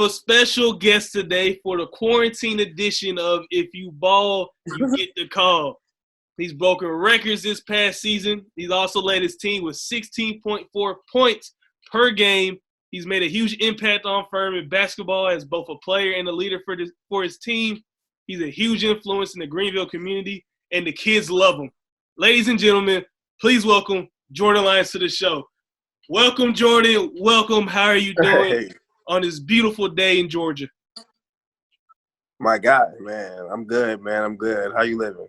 a special guest today for the quarantine edition of If You Ball, You Get the Call. He's broken records this past season. He's also led his team with 16.4 points per game. He's made a huge impact on Furman basketball as both a player and a leader for his team. He's a huge influence in the Greenville community, and the kids love him. Ladies and gentlemen, please welcome Jordan Lyons to the show. Welcome, Jordan. Welcome. How are you doing on this beautiful day in Georgia? My God, man. I'm good, man. I'm good. How you living?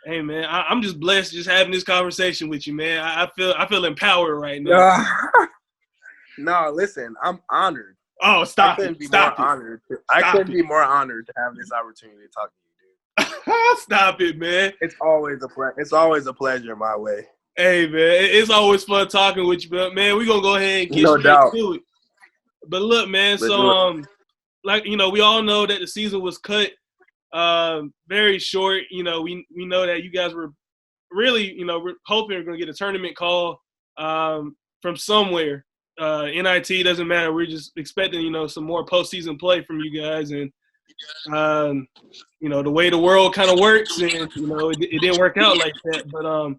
Hey, man, I'm just blessed just having this conversation with you, man. I feel empowered right now. No, listen, I'm honored. Oh, stop it. I couldn't be more honored to have this opportunity to talk to you, dude. Stop it, man. It's always a pleasure my way. Hey, man, it's always fun talking with you, but, man, we're going to go ahead and get straight to it. But, look, man, like, we all know that the season was cut very short. We know that you guys were really, we're hoping we're going to get a tournament call from somewhere. NIT doesn't matter. We're just expecting, some more postseason play from you guys. And, the way the world kind of works and, it didn't work out like that. But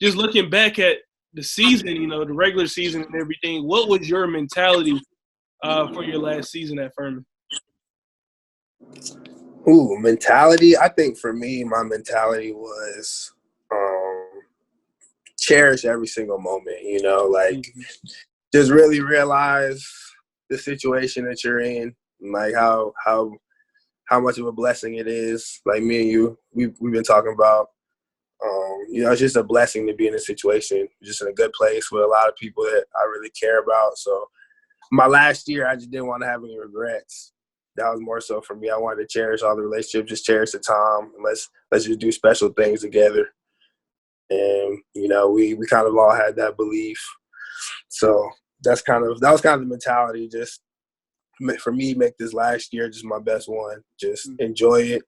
just looking back at the season, the regular season and everything, what was your mentality for your last season at Furman? Ooh, mentality. I think for me, my mentality was cherish every single moment, just really realize the situation that you're in, and like how much of a blessing it is. Like me and you, we've been talking about, it's just a blessing to be in a situation, just in a good place with a lot of people that I really care about. So my last year, I just didn't want to have any regrets. That was more so for me. I wanted to cherish all the relationships, just cherish the time, and let's just do special things together. And we kind of all had that belief. So that was kind of the mentality. Just for me, make this last year just my best one. Just enjoy it,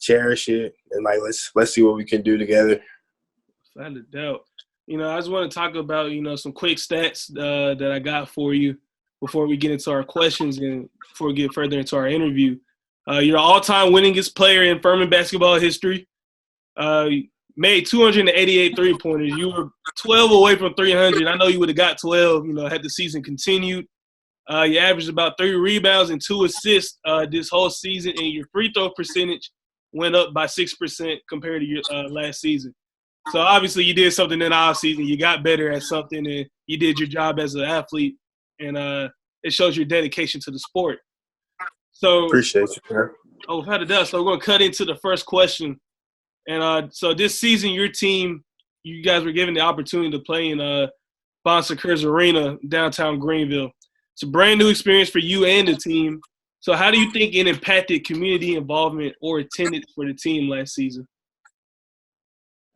cherish it, and let's see what we can do together. Without a doubt. I just want to talk about some quick stats that I got for you before we get into our questions and before we get further into our interview. You're an all-time winningest player in Furman basketball history. Made 288 three-pointers. You were 12 away from 300. I know you would have got 12, had the season continued. You averaged about 3 rebounds and 2 assists this whole season, and your free throw percentage went up by 6% compared to your last season. So, obviously, you did something in the offseason. You got better at something, and you did your job as an athlete, and it shows your dedication to the sport. So, appreciate you, man. Oh, without a doubt. So, we're going to cut into the first question. And so this season, your team, you guys were given the opportunity to play in Bon Secours Arena, downtown Greenville. It's a brand new experience for you and the team. So how do you think it impacted community involvement or attendance for the team last season?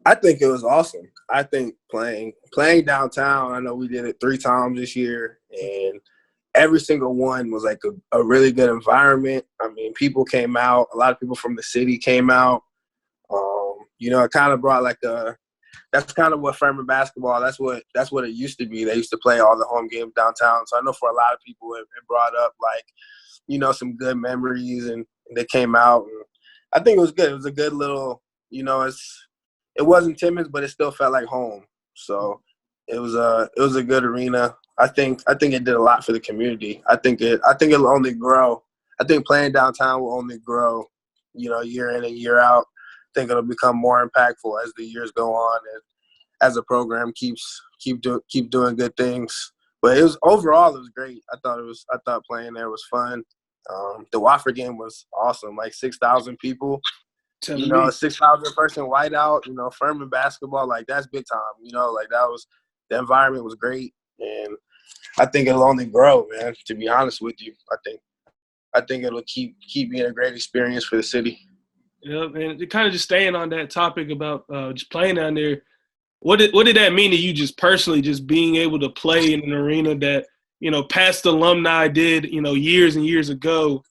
I think it was awesome. I think playing downtown, I know we did it 3 times this year, and every single one was like a really good environment. I mean, people came out. A lot of people from the city came out. It kind of brought that's kind of what Furman basketball, that's what it used to be. They used to play all the home games downtown. So I know for a lot of people it brought up some good memories, and they came out. And I think it was good. It was a good little, it wasn't Timmons, but it still felt like home. So it was a good arena. I think it did a lot for the community. I think it'll only grow. I think playing downtown will only grow, year in and year out. I think it'll become more impactful as the years go on and as the program keep doing good things. But overall it was great. I thought playing there was fun. The Wofford game was awesome. 6,000 people. 6,000 person whiteout. Furman basketball, that's big time. The environment was great, and I think it'll only grow, man. To be honest with you, I think it'll keep being a great experience for the city. Yeah, and kind of just staying on that topic about just playing down there, what did that mean to you just personally, just being able to play in an arena that, past alumni did, years and years ago?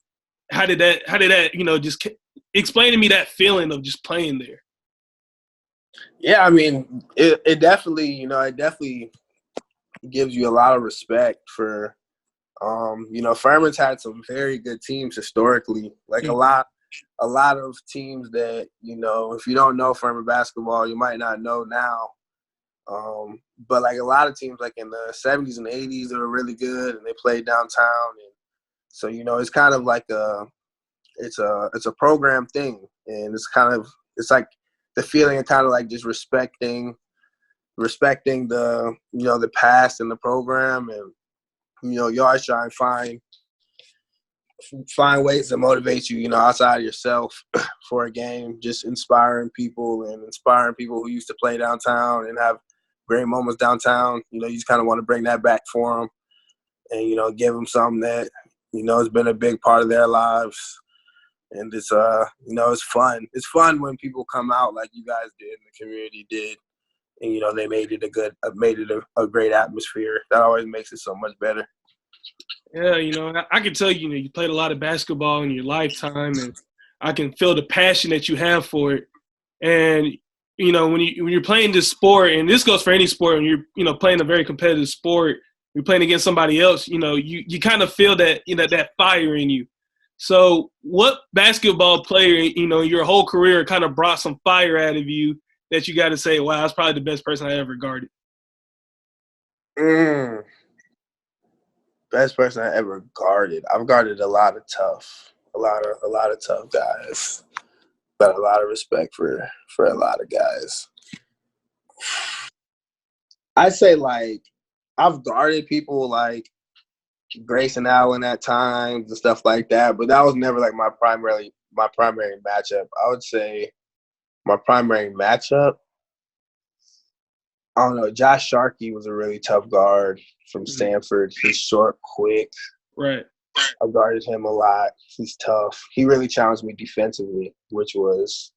How did that, just explain to me that feeling of just playing there? Yeah, I mean, it definitely, it definitely gives you a lot of respect for Furman's had some very good teams historically. Like a lot of teams that, if you don't know Furman basketball, you might not know now. But like a lot of teams like in the 70s and 80s, they were really good and they played downtown. And so, it's kind of like it's a program thing. And it's like the feeling of kind of like just respecting the, the past and the program. And, you always try and find ways to motivate you, outside of yourself for a game, just inspiring people who used to play downtown and have great moments downtown. You just kind of want to bring that back for them and, give them something that, has been a big part of their lives. And it's, it's fun. It's fun when people come out like you guys did and the community did. And, they made it a great atmosphere. That always makes it so much better. Yeah, I can tell you played a lot of basketball in your lifetime, and I can feel the passion that you have for it. And when you're playing this sport, and this goes for any sport, when you're playing a very competitive sport, you're playing against somebody else. You kind of feel that that fire in you. So, what basketball player your whole career kind of brought some fire out of you that you got to say, wow, that's probably the best person I ever guarded? Best person I ever guarded. I've guarded a lot of tough guys. Got a lot of respect for a lot of guys. I'd say like I've guarded people like Grayson Allen at times and stuff like that, but that was never like my primary matchup. I would say my primary matchup, I don't know, Josh Sharkey was a really tough guard from Stanford. He's short, quick. Right. I guarded him a lot. He's tough. He really challenged me defensively, which was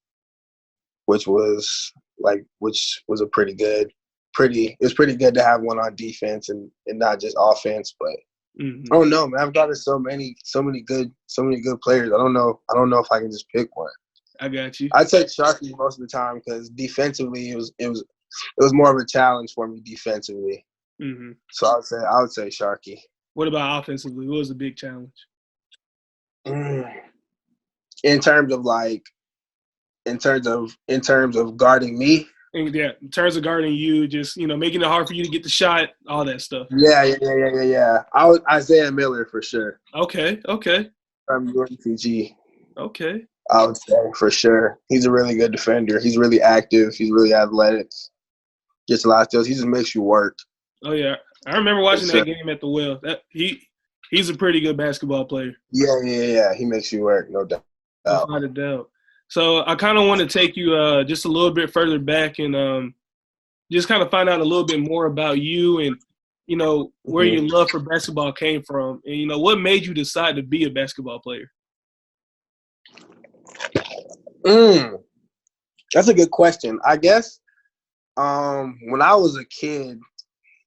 a pretty good. It's pretty good to have one on defense and not just offense. But I don't know, man. I've guarded so many good players. I don't know if I can just pick one. I got you. I'd take Sharkey most of the time because defensively it was more of a challenge for me defensively. So I would say Sharkey. What about offensively? What was the big challenge? In terms of guarding me. Yeah, in terms of guarding you, just making it hard for you to get the shot, all that stuff. Yeah. Isaiah Miller for sure. Okay. From UNCG. Okay. I would say for sure. He's a really good defender. He's really active. He's really athletic. Gets a lot of steals. He just makes you work. Oh yeah, I remember watching that game at the Well. He's a pretty good basketball player. Yeah. He makes you work, no doubt. Without a doubt. So I kind of want to take you just a little bit further back and just kind of find out a little bit more about you and where your love for basketball came from, and what made you decide to be a basketball player. That's a good question. I guess when I was a kid,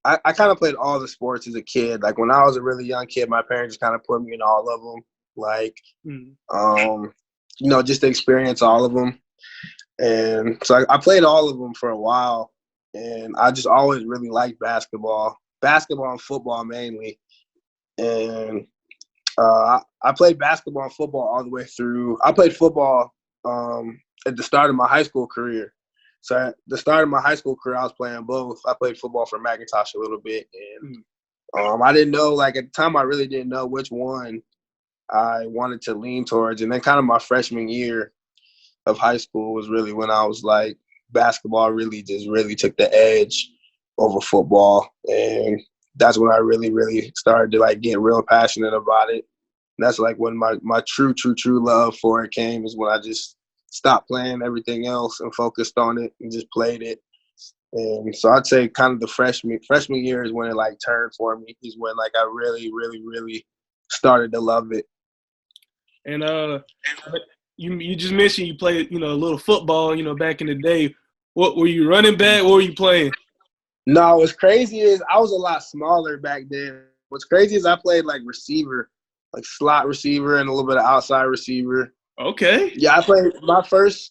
I kind of played all the sports as a kid. Like when I was a really young kid, my parents just kind of put me in all of them. Like, just to experience all of them. And so I played all of them for a while. And I just always really liked basketball and football mainly. And I played basketball and football all the way through. I played football at the start of my high school career. So at the start of my high school career, I was playing both. I played football for McIntosh a little bit. And I didn't know, like at the time, I really didn't know which one I wanted to lean towards. And then kind of my freshman year of high school was really when I was like, basketball really took the edge over football. And that's when I really started to like get real passionate about it. And that's like when my true love for it came, is when I just stopped playing everything else and focused on it and just played it. And so I'd say kind of the freshman year is when it like turned for me, is when like I really started to love it. And you just mentioned you played, a little football, back in the day. What were you, running back? What were you playing? No, what's crazy is I was a lot smaller back then. What's crazy is I played like receiver, like slot receiver and a little bit of outside receiver. Okay. Yeah, I played when I was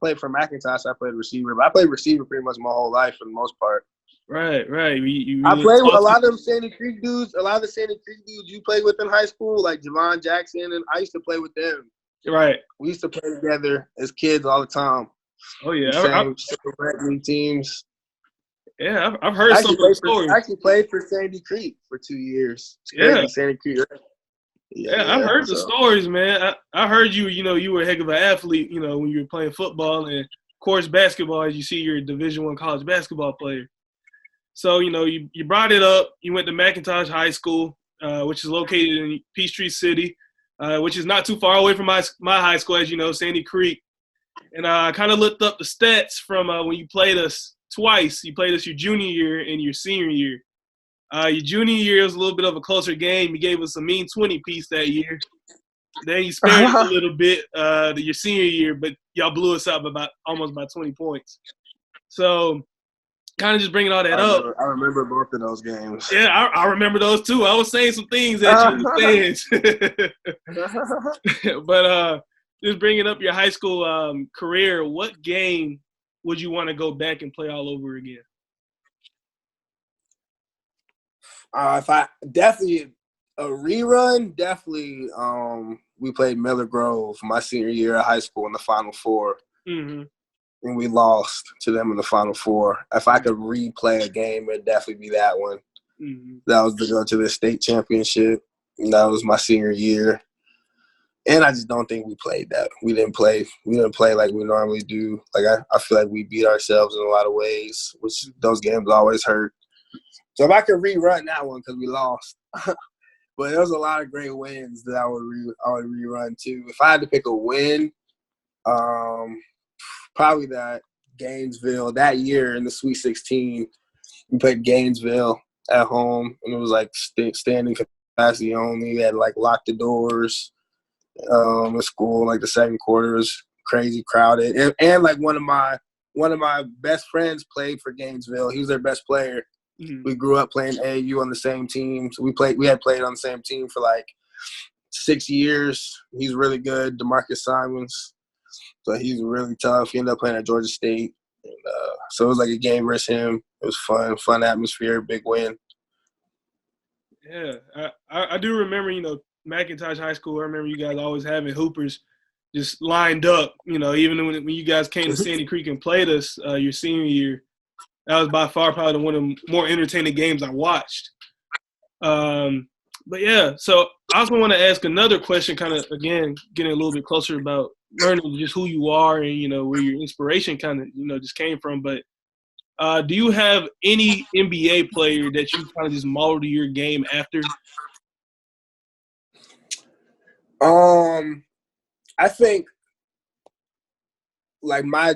playing for McIntosh, I played receiver. But I played receiver pretty much my whole life for the most part. Right. I You played with a talk to, lot of them Sandy Creek dudes. A lot of the Sandy Creek dudes you played with in high school, like Javon Jackson, and I used to play with them. right. We used to play together as kids all the time. Oh The yeah, same rugby teams. I've heard some of the stories. I actually played for Sandy Creek for 2 years. It's Yeah, crazy, Sandy Creek. I've heard the So stories, man. I heard you were a heck of an athlete, when you were playing football and of course basketball. As you see, you're a Division I college basketball player. So you brought it up. You went to McIntosh High School, which is located in Peachtree City, which is not too far away from my high school, as you know, Sandy Creek. And I kind of looked up the stats from when you played us twice. You played us your junior year and your senior year. Your junior year was a little bit of a closer game. You gave us a mean 20-piece that year. Then you spared us a little bit your senior year, but y'all blew us up almost by 20 points. So kind of just bringing all that up. I remember both of those games. Yeah, I remember those too. I was saying some things at you in the stands. But just bringing up your high school career, what game would you want to go back and play all over again? If I definitely a rerun, we played Miller Grove my senior year of high school in the Final Four, and we lost to them in the Final Four. If I could replay a game, it'd definitely be that one. That was to go to the state championship. And that was my senior year, and I just don't think we played that. We didn't play like we normally do. Like I feel like we beat ourselves in a lot of ways, which those games always hurt. So if I could rerun that one, because we lost, but there was a lot of great wins that I would rerun too. If I had to pick a win, probably that Gainesville that year in the Sweet 16. We played Gainesville at home, and it was like standing capacity only. We had like locked the doors in school. Like the second quarter was crazy crowded, and like one of my best friends played for Gainesville. He was their best player. We grew up playing AAU on the same team. So we had played on the same team for like 6 years. He's really good, DeMarcus Simons. So he's really tough. He ended up playing at Georgia State. And, so it was like a game versus him. It was fun atmosphere, big win. Yeah, I do remember, McIntosh High School. I remember you guys always having hoopers just lined up, even when you guys came to Sandy Creek and played us your senior year. That was by far probably one of the more entertaining games I watched. But yeah, so I also want to ask another question, kind of, again, getting a little bit closer about learning just who you are and, where your inspiration kind of, just came from. But do you have any NBA player that you kind of just modeled your game after? I think like my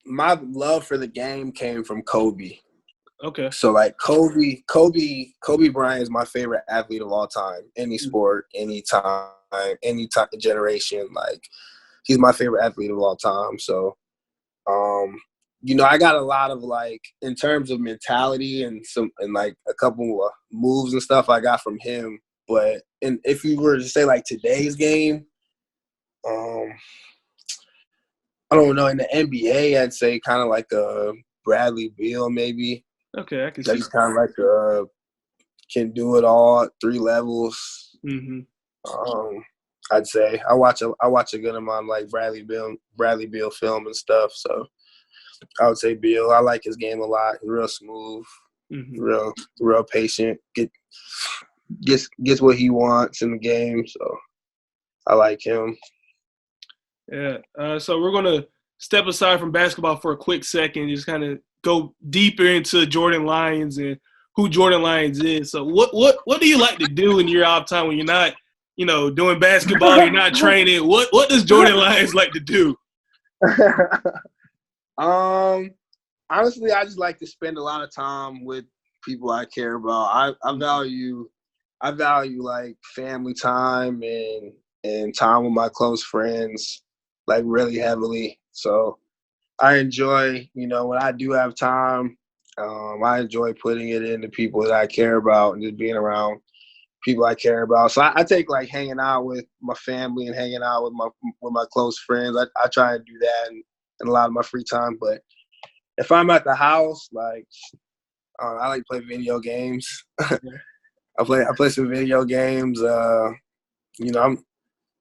love for the game came from Kobe. Okay. So like Kobe Bryant is my favorite athlete of all time. Any sport, any time, any type of generation. Like he's my favorite athlete of all time. So, I got a lot of like in terms of mentality and like a couple of moves and stuff I got from him. But if you were to say like today's game, I don't know. In the NBA, I'd say kind of like a Bradley Beal, maybe. Okay, I can see. He's kind of like can do it all at 3 levels. I'd say I watch a good amount of like Bradley Beal film and stuff. So I would say Beal. I like his game a lot. He's real smooth, real patient. Gets what he wants in the game. So I like him. Yeah. So we're gonna step aside from basketball for a quick second, just kind of go deeper into Jordan Lyons and who Jordan Lyons is. So what do you like to do in your off time when you're not, doing basketball, you're not training? What does Jordan Lyons like to do? Honestly, I just like to spend a lot of time with people I care about. I value like family time and time with my close friends like really heavily. So I enjoy, when I do have time, I enjoy putting it into people that I care about and just being around people I care about. So I take like hanging out with my family and hanging out with my close friends. I try and do that in a lot of my free time. But if I'm at the house, like I like to play video games. Yeah. I play some video games. I'm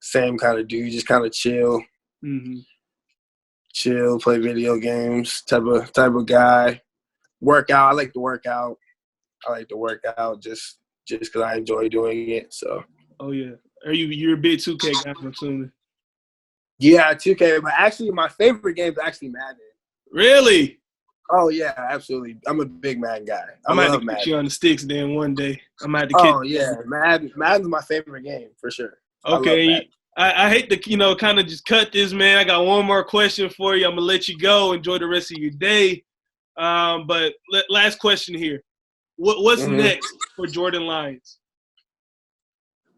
same kind of dude, just kind of chill. Mm-hmm. Chill, play video games, type of guy. Workout. I like to work out. Just because I enjoy doing it. So. Oh yeah. You're a big 2K guy, I'm assuming. Yeah, 2K. But actually, my favorite game is actually Madden. Really? Oh yeah, absolutely. I'm a big Madden guy. I might have love to put Madden. you on the sticks then one day. I might have to Oh yeah, Madden's my favorite game for sure. Okay. I hate to, kind of just cut this, man. I got one more question for you. I'm going to let you go. Enjoy the rest of your day. But last question here. What's next for Jordan Lyons?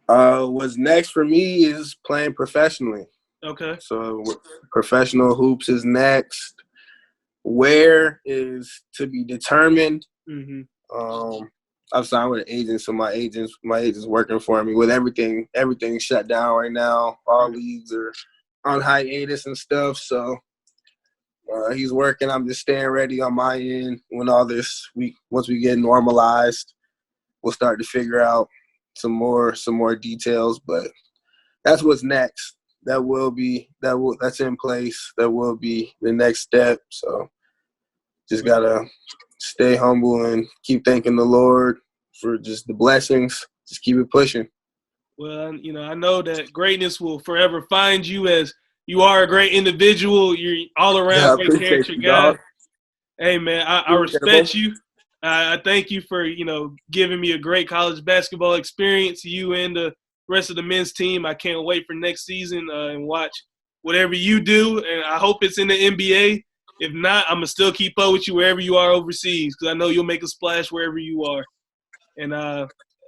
What's next for me is playing professionally. Okay. So professional hoops is next. Where is to be determined. Mm-hmm. I've signed with an agent, so my agent's working for me with everything. Everything's shut down right now. All leagues are on hiatus and stuff. So he's working. I'm just staying ready on my end. Once we get normalized, we'll start to figure out some more details. But that's what's next. That's in place. That will be the next step. So just gotta stay humble and keep thanking the Lord for just the blessings. Just keep it pushing. Well, I know that greatness will forever find you, as you are a great individual. You're all around great character guy. Dog. Hey, man, I respect you. I thank you for, giving me a great college basketball experience, you and the rest of the men's team. I can't wait for next season and watch whatever you do. And I hope it's in the NBA. If not, I'm going to still keep up with you wherever you are overseas, because I know you'll make a splash wherever you are. And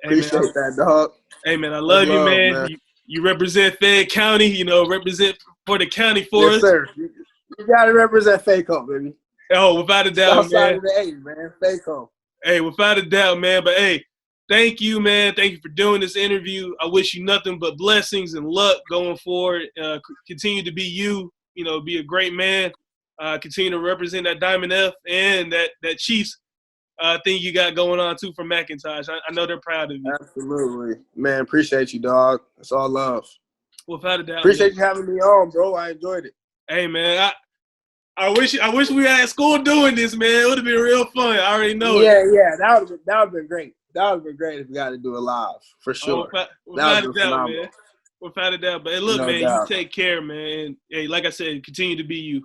appreciate that, dog. Hey, man, I love you, man. You represent Fayette County, represent for the county for us. Yes, sir. You got to represent Fayetteville, baby. Oh, without a doubt, Outside of the 8, man. Fayetteville. Hey, without a doubt, man. But, hey, thank you, man. Thank you for doing this interview. I wish you nothing but blessings and luck going forward. Continue to be you, be a great man. Continue to represent that Diamond F and that Chiefs thing you got going on, too, from McIntosh. I know they're proud of you. Absolutely. Man, appreciate you, dog. It's all love. Without a doubt. Appreciate you having me on, bro. I enjoyed it. Hey, man, I wish we had school doing this, man. It would have been real fun. I already know it. Yeah. That would have been great. That would have been great if we got to do it live, for sure. Without a doubt, man. Without a doubt. But, hey, look, man, you take care, man. Hey, like I said, continue to be you.